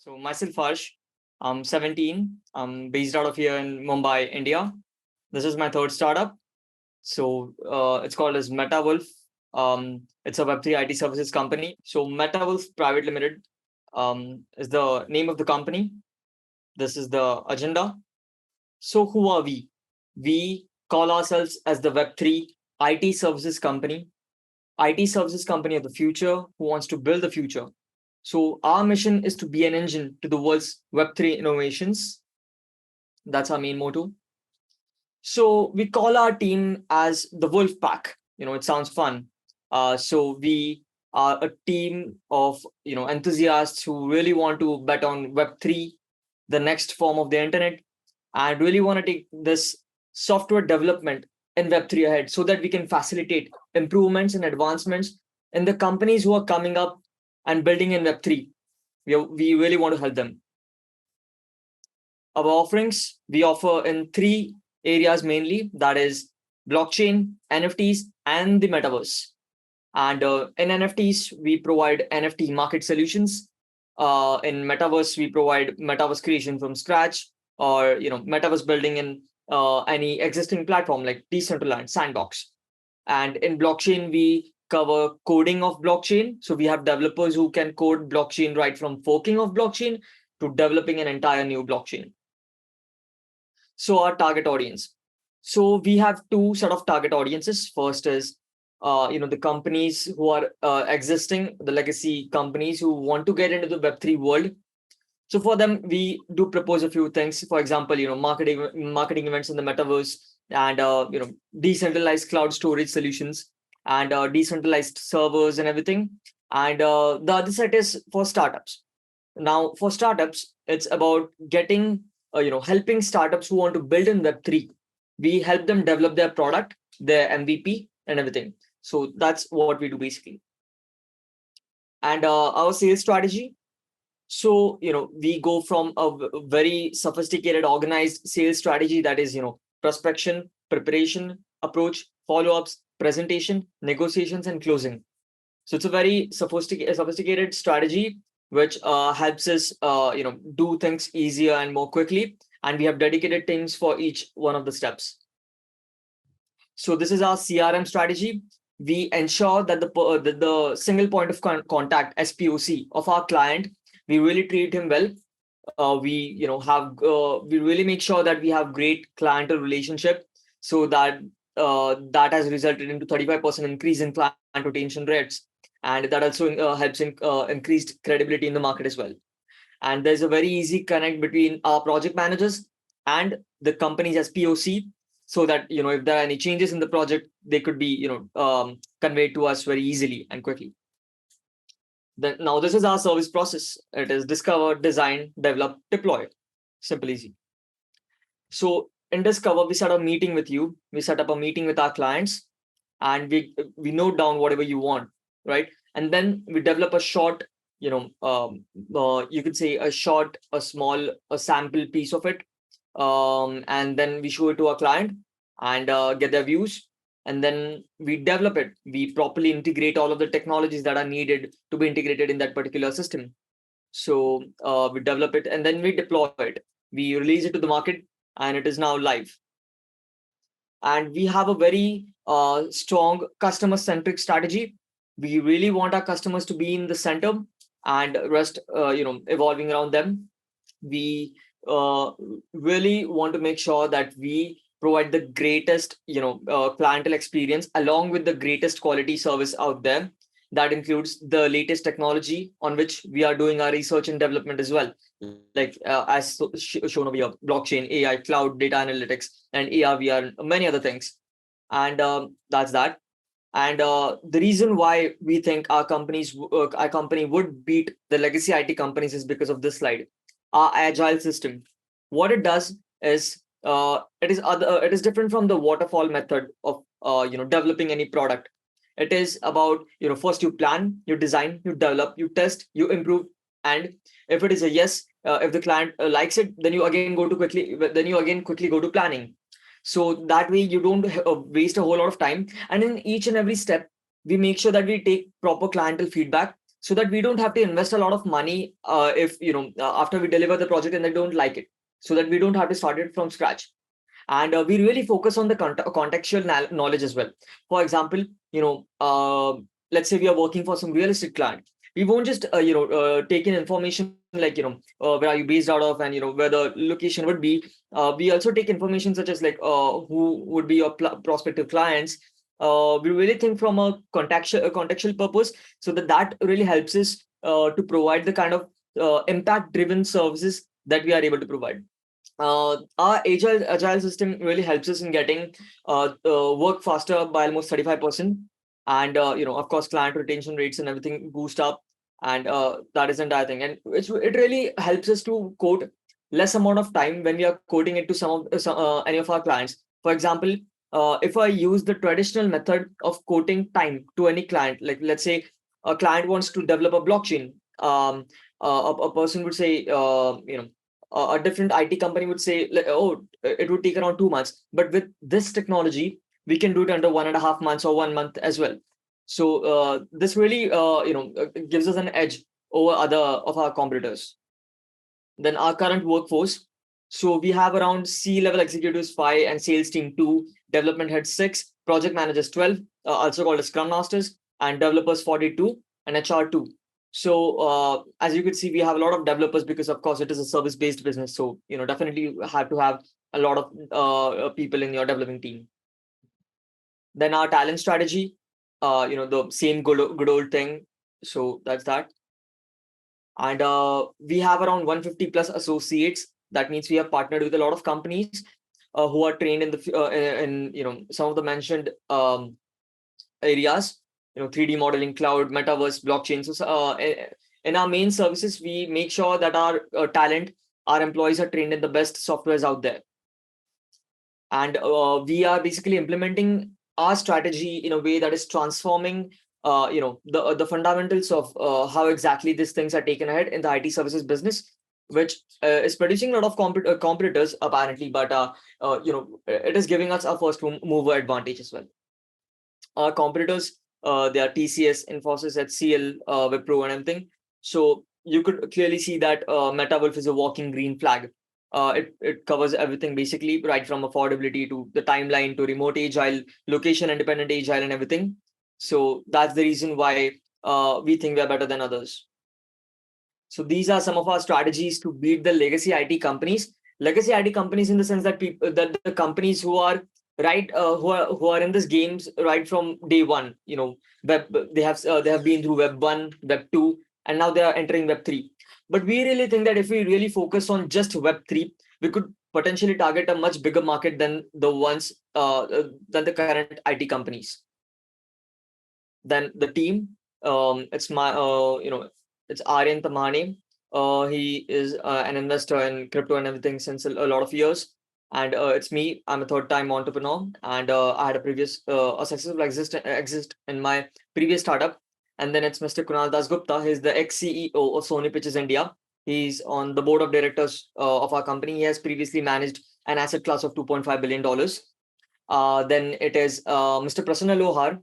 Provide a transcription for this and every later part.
So myself, Harsh, I'm 17. I'm based out of here in Mumbai, India. This is my third startup. So it's called as MetaVolf. It's a Web3 IT services company. So MetaVolf Private Limited is the name of the company. This is the agenda. So who are we? We call ourselves as the Web3 IT services company, IT services company of the future who wants to build the future. So our mission is to be an engine to the world's Web3 innovations. That's our main motto. So we call our team as the Wolf Pack. It sounds fun. So we are a team of enthusiasts who really want to bet on Web3, the next form of the internet, and really want to take this software development in Web3 ahead so that we can facilitate improvements and advancements in the companies who are coming up and building in Web3. We really want to help them. Our offerings, we offer in three areas mainly, that is blockchain, NFTs, and the metaverse. And in NFTs, we provide NFT market solutions. In metaverse, we provide metaverse creation from scratch, or metaverse building in any existing platform like Decentraland, Sandbox. And in blockchain, we cover coding of blockchain. So we have developers who can code blockchain right from forking of blockchain to developing an entire new blockchain. So our target audience. So we have two set of target audiences. First is the companies who are existing, the legacy companies who want to get into the Web3 world. So for them, we do propose a few things. For example, marketing events in the metaverse, and decentralized cloud storage solutions, and decentralized servers and everything. And the other set is for startups. Now, for startups, it's about getting helping startups who want to build in Web3. We help them develop their product, their MVP, and everything. So that's what we do basically. And our sales strategy. So, we go from a very sophisticated, organized sales strategy that is, prospection, preparation, approach, follow-ups, presentation, negotiations, and closing. So it's a very sophisticated strategy which helps us, do things easier and more quickly. And we have dedicated teams for each one of the steps. So this is our CRM strategy. We ensure that the single point of contact (SPOC) of our client, we really treat him well. We really make sure that we have great clientele relationship, so that that has resulted into 35% increase in client retention rates, and that also helps in increased credibility in the market as well. And there's a very easy connect between our project managers and the companies as POC, so that if there are any changes in the project, they could be conveyed to us very easily and quickly. Then now this is our service process. It is discover, design, develop, deploy. Simple, easy. So in Discover, we set up a meeting with you. We set up a meeting with our clients, and we note down whatever you want, right? And then we develop a short, you could say a small sample piece of it, and then we show it to our client and get their views. And then we develop it. We properly integrate all of the technologies that are needed to be integrated in that particular system. So we develop it and then we deploy it. We release it to the market, and it is now live. And we have a very strong customer-centric strategy. We really want our customers to be in the center, and rest evolving around them. We really want to make sure that we provide the greatest clientele experience along with the greatest quality service out there. That includes the latest technology on which we are doing our research and development as well, like as shown over here: blockchain, AI, cloud, data analytics, and AR, VR, many other things. And that's that. And the reason why we think our company would beat the legacy IT companies is because of this slide: our agile system. What it does is it is different from the waterfall method of developing any product. It is about first you plan, you design, you develop, you test, you improve, and if it is a yes, if the client likes it, then you again quickly go to planning. So that way you don't waste a whole lot of time. And in each and every step, we make sure that we take proper clientele feedback, so that we don't have to invest a lot of money if after we deliver the project and they don't like it, so that we don't have to start it from scratch. And we really focus on the contextual knowledge as well. For example, let's say we are working for some real estate client. We won't just take in information like where are you based out of, and where the location would be. We also take information such as like who would be your prospective clients. We really think from a contextual purpose, so that really helps us to provide the kind of impact driven services that we are able to provide. Our agile system really helps us in getting work faster by almost 35%. And of course client retention rates and everything boost up. And that is the entire thing, and it really helps us to quote less amount of time when we are quoting it to any of our clients. For example, if I use the traditional method of quoting time to any client, like let's say a client wants to develop a blockchain. A person would say a different IT company would say, like, oh, it would take around 2 months. But with this technology, we can do it under 1.5 months or 1 month as well. So this really, gives us an edge over other of our competitors. Then our current workforce. So we have around C-level executives 5 and sales team 2, development heads 6, project managers 12, also called as scrum masters, and developers 42, and HR 2. So as you could see, we have a lot of developers because of course it is a service-based business. So definitely you have to have a lot of people in your developing team. Then our talent strategy, the same good old thing. So that's that. And we have around 150 plus associates. That means we have partnered with a lot of companies who are trained in some of the mentioned areas, 3D modeling, cloud, metaverse, blockchain. So in our main services, we make sure that our our employees are trained in the best softwares out there. And we are basically implementing our strategy in a way that is transforming the fundamentals of how exactly these things are taken ahead in the IT services business, which is producing a lot of competitors apparently, but it is giving us our first mover advantage as well. Our competitors, they are TCS, Infosys, HCL, Wipro, and everything. So you could clearly see that MetaVolf is a walking green flag. It covers everything basically, right from affordability to the timeline to remote agile, location independent agile, and everything. So that's the reason why we think we are better than others. So these are some of our strategies to beat the legacy IT companies. Legacy IT companies in the sense that that the companies who are right who are in this games right from day one. They have been through Web 1, Web 2, and now they are entering Web 3. But we really think that if we really focus on just Web 3, we could potentially target a much bigger market than the current IT companies. Then the team, it's it's Aryan Tamane. He is an investor in crypto and everything since a lot of years. And it's me. I'm a third-time entrepreneur, and I had a successful exist in my previous startup. And then it's Mr. Kunal Dasgupta. He's the ex-CEO of Sony Pictures India. He's on the board of directors of our company. He has previously managed an asset class of $2.5 billion. Then it is Mr. Prasanna Lohar.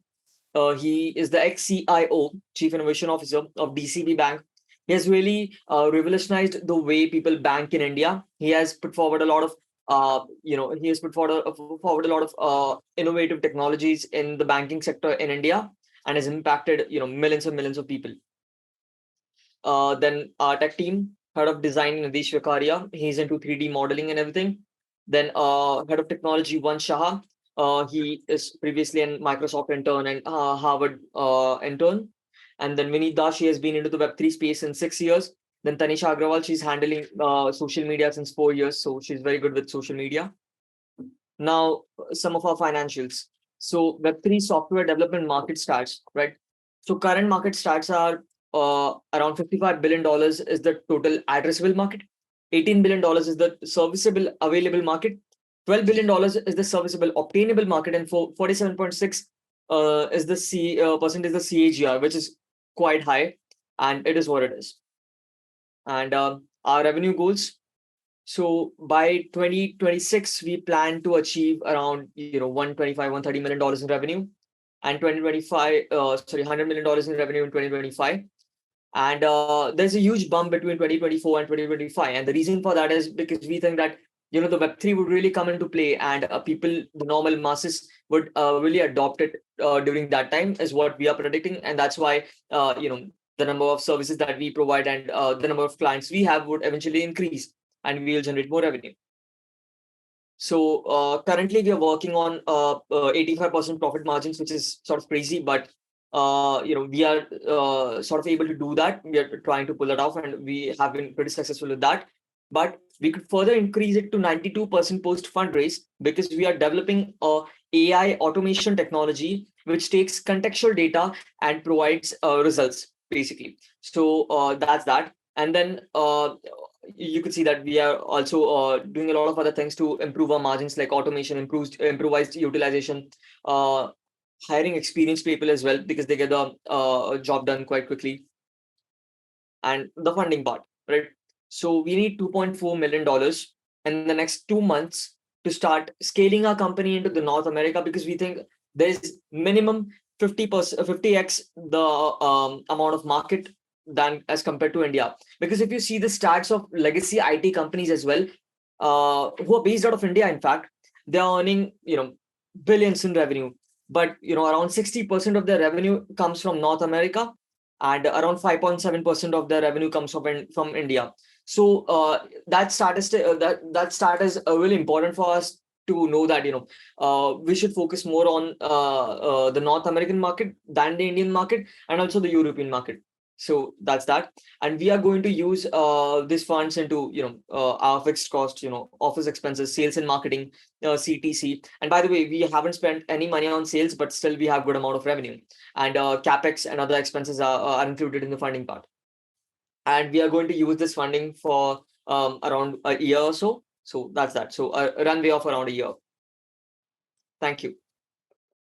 He is the ex-CIO, Chief Innovation Officer of DCB Bank. He has really revolutionized the way people bank in India. He has put forward a lot of forward a lot of innovative technologies in the banking sector in India, and has impacted millions and millions of people. Then our tech team, head of design Nadesh Vikaria, he's into 3D modeling and everything. Then head of technology Vansh Shah, he is previously an Microsoft intern and Harvard intern. And then Vinit Das, she has been into the Web3 space in 6 years. Then Tanisha Agrawal, she's handling social media since 4 years, so she's very good with social media. Now, some of our financials. So Web3 software development market stats, right? So current market stats are around $55 billion is the total addressable market. $18 billion is the serviceable available market. $12 billion is the serviceable obtainable market, and 47.6 is the percent is the CAGR, which is quite high, and it is what it is. And our revenue goals. So by 2026, we plan to achieve around $130 million in revenue, and $100 million in revenue in 2025. And there's a huge bump between 2024 and 2025. And the reason for that is because we think that the Web3 would really come into play, and people, the normal masses, would really adopt it during that time, is what we are predicting. And that's why the number of services that we provide and the number of clients we have would eventually increase, and we will generate more revenue. So currently we are working on 85% profit margins, which is sort of crazy, but we are sort of able to do that. We are trying to pull it off, and we have been pretty successful with that. But we could further increase it to 92% post fundraise, because we are developing a AI automation technology which takes contextual data and provides results, basically. So that's that. And then you could see that we are also doing a lot of other things to improve our margins, like automation, improvised utilization, hiring experienced people as well, because they get the job done quite quickly, and the funding part, right? So we need $2.4 million in the next 2 months to start scaling our company into the North America, because we think there is minimum 50%, 50x the amount of market than as compared to India. Because if you see the stats of legacy IT companies as well, who are based out of India, in fact, they are earning billions in revenue, but around 60% of their revenue comes from North America, and around 5.7% of their revenue comes from India. So that statistic, that stat is really important for us to know that we should focus more on the North American market than the Indian market, and also the European market. So that's that. And we are going to use these funds into our fixed costs, office expenses, sales and marketing, CTC. And by the way, we haven't spent any money on sales, but still we have good amount of revenue. And capex and other expenses are included in the funding part. And we are going to use this funding for around a year or so. So that's that. So a runway of around a year. Thank you.